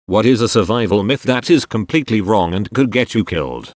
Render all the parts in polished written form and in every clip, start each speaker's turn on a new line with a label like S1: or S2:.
S1: What is a survival myth that is completely wrong and could get you killed?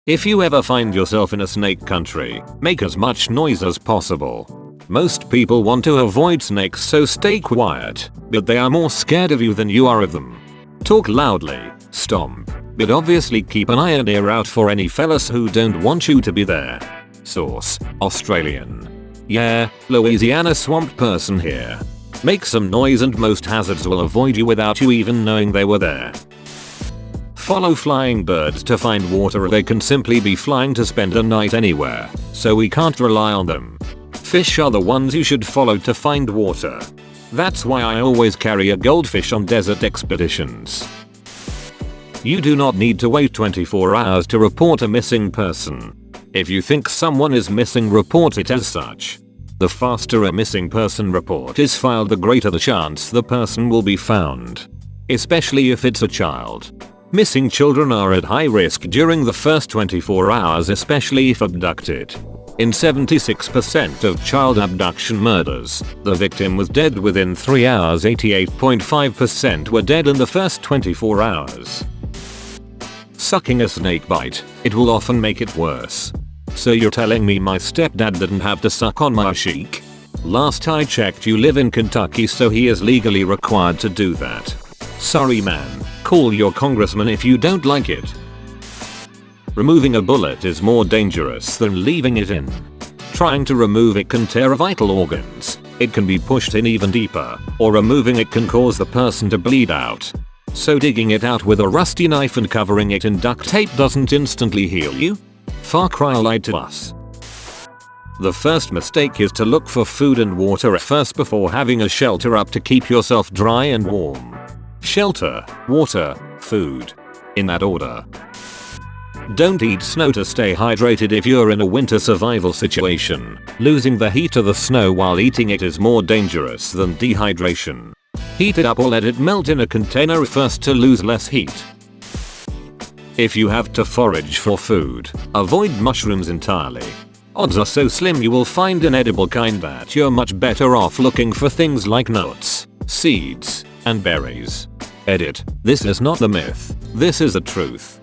S1: If you ever find yourself in a snake country, make as much noise as possible. Most people want to avoid snakes, so stay quiet, but they are more scared of you than you are of them. Talk loudly, stomp, but obviously keep an eye and ear out for any fellas who don't want you to be there. Source: Australian. Yeah, Louisiana swamp person here. Make some noise and most hazards will avoid you without you even knowing they were there. Follow flying birds to find water, or they can simply be flying to spend a night anywhere, so we can't rely on them. Fish are the ones you should follow to find water. That's why I always carry a goldfish on desert expeditions. You do not need to wait 24 hours to report a missing person. If you think someone is missing, report it as such. The faster a missing person report is filed, the greater the chance the person will be found. Especially if it's a child. Missing children are at high risk during the first 24 hours, especially if abducted. In 76% of child abduction murders, the victim was dead within 3 hours. 88.5% were dead in the first 24 hours. Sucking a snake bite, it will often make it worse. So you're telling me my stepdad didn't have to suck on my cheek? Last I checked, you live in Kentucky, so he is legally required to do that. Sorry man, call your congressman if you don't like it. Removing a bullet is more dangerous than leaving it in. Trying to remove it can tear vital organs, it can be pushed in even deeper, or removing it can cause the person to bleed out. So digging it out with a rusty knife and covering it in duct tape doesn't instantly heal you? Far Cry lied to us. The first mistake is to look for food and water at first before having a shelter up to keep yourself dry and warm. Shelter, water, food. In that order. Don't eat snow to stay hydrated if you're in a winter survival situation. Losing the heat of the snow while eating it is more dangerous than dehydration. Heat it up or let it melt in a container first to lose less heat. If you have to forage for food, avoid mushrooms entirely. Odds are so slim you will find an edible kind that you're much better off looking for things like nuts, seeds, and berries. Edit: this is not the myth, this is the truth.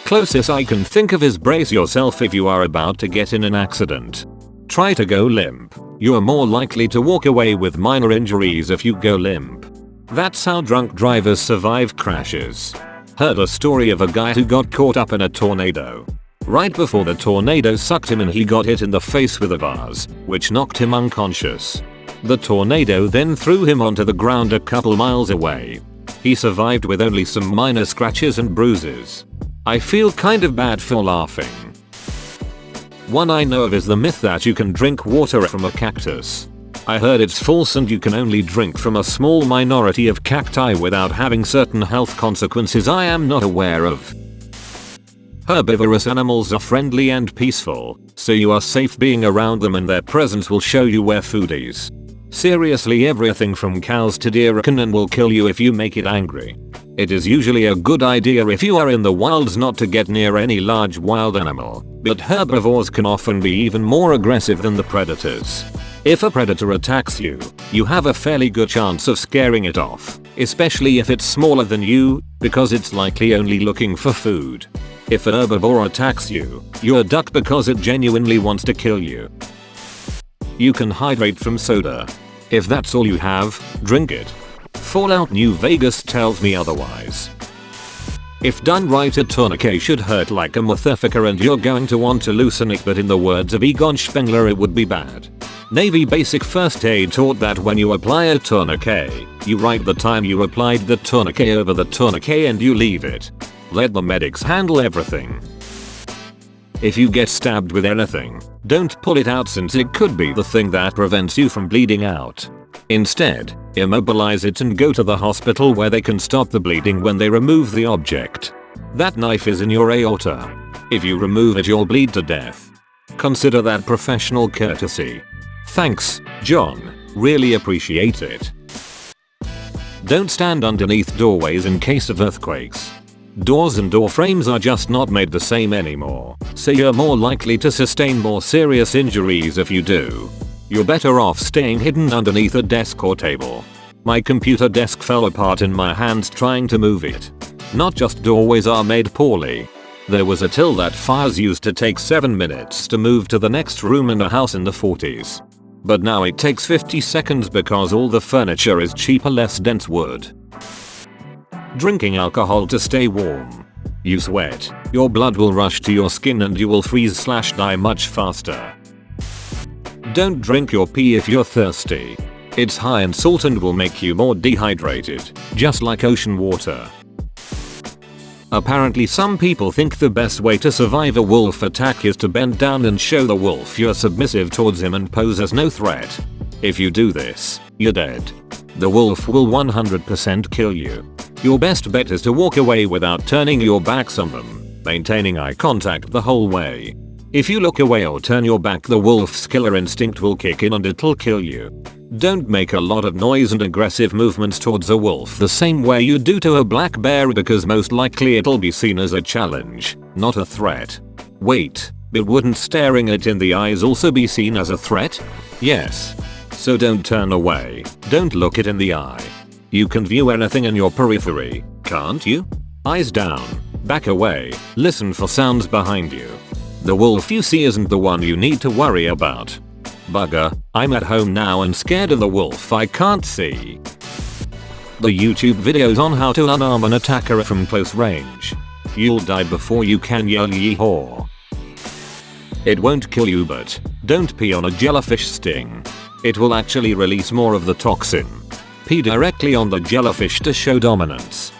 S1: Closest I can think of is brace yourself if you are about to get in an accident. Try to go limp. You are more likely to walk away with minor injuries if you go limp. That's how drunk drivers survive crashes. Heard a story of a guy who got caught up in a tornado. Right before the tornado sucked him in, he got hit in the face with a vase, which knocked him unconscious. The tornado then threw him onto the ground a couple miles away. He survived with only some minor scratches and bruises. I feel kind of bad for laughing. One I know of is the myth that you can drink water from a cactus. I heard it's false and you can only drink from a small minority of cacti without having certain health consequences I am not aware of. Herbivorous animals are friendly and peaceful, so you are safe being around them and their presence will show you where food is. Seriously, everything from cows to deer can and will kill you if you make it angry. It is usually a good idea if you are in the wilds not to get near any large wild animal, but herbivores can often be even more aggressive than the predators. If a predator attacks you, you have a fairly good chance of scaring it off, especially if it's smaller than you, because it's likely only looking for food. If an herbivore attacks you, you're ducked because it genuinely wants to kill you. You can hydrate from soda. If that's all you have, drink it. Fallout New Vegas tells me otherwise. If done right, a tourniquet should hurt like a motherfucker and you're going to want to loosen it, but in the words of Egon Spengler, it would be bad. Navy basic first aid taught that when you apply a tourniquet, you write the time you applied the tourniquet over the tourniquet and you leave it. Let the medics handle everything. If you get stabbed with anything, don't pull it out since it could be the thing that prevents you from bleeding out. Instead, immobilize it and go to the hospital where they can stop the bleeding when they remove the object. That knife is in your aorta. If you remove it, you'll bleed to death. Consider that professional courtesy. Thanks, John. Really appreciate it. Don't stand underneath doorways in case of earthquakes. Doors and door frames are just not made the same anymore, so you're more likely to sustain more serious injuries if you do. You're better off staying hidden underneath a desk or table. My computer desk fell apart in my hands trying to move it. Not just doorways are made poorly. There was a till that fires used to take 7 minutes to move to the next room in a house in the 40s. But now it takes 50 seconds because all the furniture is cheaper, less dense wood. Drinking alcohol to stay warm. You sweat, your blood will rush to your skin and you will freeze/die much faster. Don't drink your pee if you're thirsty. It's high in salt and will make you more dehydrated, just like ocean water. Apparently some people think the best way to survive a wolf attack is to bend down and show the wolf you're submissive towards him and pose as no threat. If you do this, you're dead. The wolf will 100% kill you. Your best bet is to walk away without turning your backs on them, maintaining eye contact the whole way. If you look away or turn your back, the wolf's killer instinct will kick in and it'll kill you. Don't make a lot of noise and aggressive movements towards a wolf the same way you do to a black bear, because most likely it'll be seen as a challenge, not a threat. Wait, but wouldn't staring it in the eyes also be seen as a threat? Yes. So don't turn away, don't look it in the eye. You can view anything in your periphery, can't you? Eyes down, back away, listen for sounds behind you. The wolf you see isn't the one you need to worry about. Bugger, I'm at home now and scared of the wolf I can't see. The YouTube videos on how to unarm an attacker from close range. You'll die before you can yell yee-haw. It won't kill you, but don't pee on a jellyfish sting. It will actually release more of the toxin. Pee directly on the jellyfish to show dominance.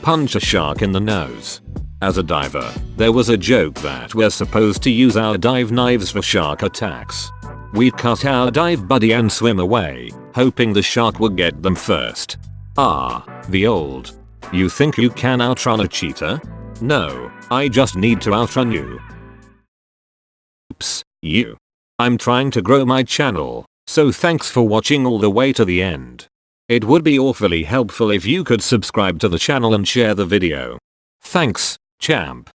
S1: Punch a shark in the nose. As a diver, there was a joke that we're supposed to use our dive knives for shark attacks. We'd cut our dive buddy and swim away, hoping the shark would get them first. Ah, the old. You think you can outrun a cheetah? No, I just need to outrun you. Oops, you. I'm trying to grow my channel, so thanks for watching all the way to the end. It would be awfully helpful if you could subscribe to the channel and share the video. Thanks, champ.